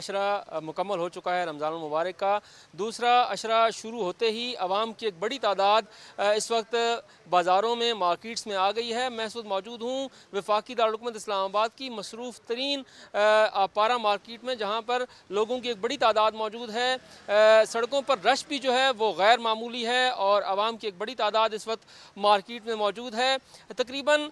अशरा मुकम्मल हो चुका है रमज़ान मुबारक का। दूसरा अशरा शुरू होते ही आवाम की एक बड़ी तादाद इस वक्त बाज़ारों में, मार्केट्स में आ गई है। मैं इस वक्त मौजूद हूँ वफाकी दारुल इस्लामाबाद की मसरूफ़ तरीन पारा मार्केट में, जहाँ पर लोगों की एक बड़ी तादाद मौजूद है। सड़कों पर रश भी जो है वो गैर मामूली है और आवाम की एक बड़ी तादाद इस वक्त मार्केट में मौजूद है। तकरीबन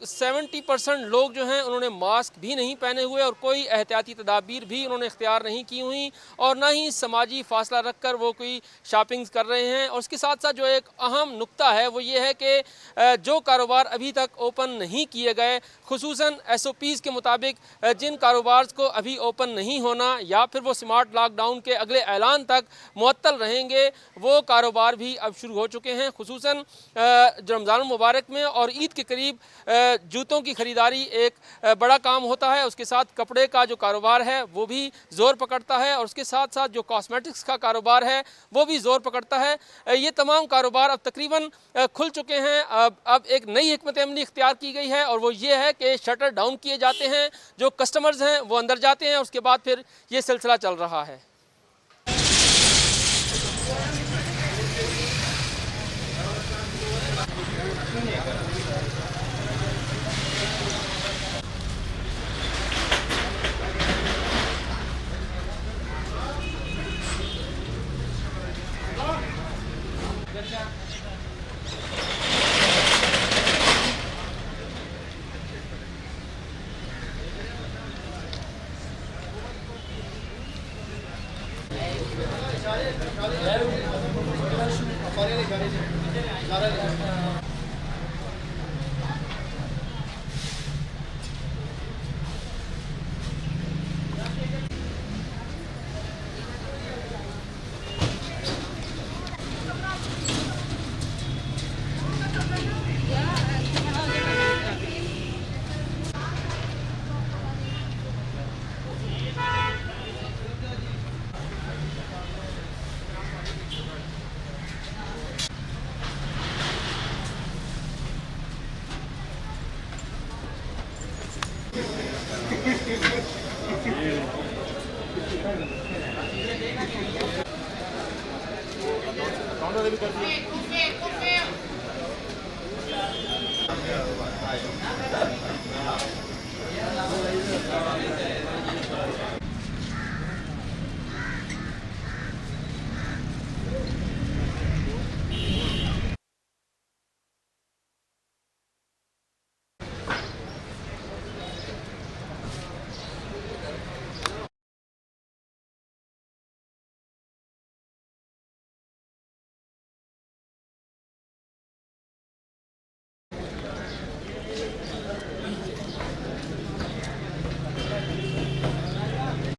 70% लोग जो हैं उन्होंने मास्क भी नहीं पहने हुए और कोई एहतियाती तदाबीर भी उन्होंने इख्तियार नहीं की हुई और ना ही समाजी फासला रख कर वो कोई शॉपिंग कर रहे हैं। और उसके साथ साथ जो एक अहम नुक्ता है वो ये है कि जो कारोबार अभी तक ओपन नहीं किए गए, खुसूसन SOPs के मुताबिक जिन कारोबार को अभी ओपन नहीं होना या फिर वो स्मार्ट लॉकडाउन के अगले ऐलान तक मुअत्तल रहेंगे, वो कारोबार भी अब शुरू हो चुके हैं। खुसूसन रमज़ान मुबारक में और ईद के करीब जूतों की ख़रीदारी एक बड़ा काम होता है। उसके साथ कपड़े का जो कारोबार है वो भी ज़ोर पकड़ता है और उसके साथ साथ जो कॉस्मेटिक्स का कारोबार है वो भी ज़ोर पकड़ता है। ये तमाम कारोबार अब तकरीबन खुल चुके हैं। अब एक नई हिकमत अमली इख्तियार की गई है और वो ये है कि शटर डाउन किए जाते हैं, जो कस्टमर्स हैं वो अंदर जाते हैं, उसके बाद फिर ये सिलसिला चल रहा है।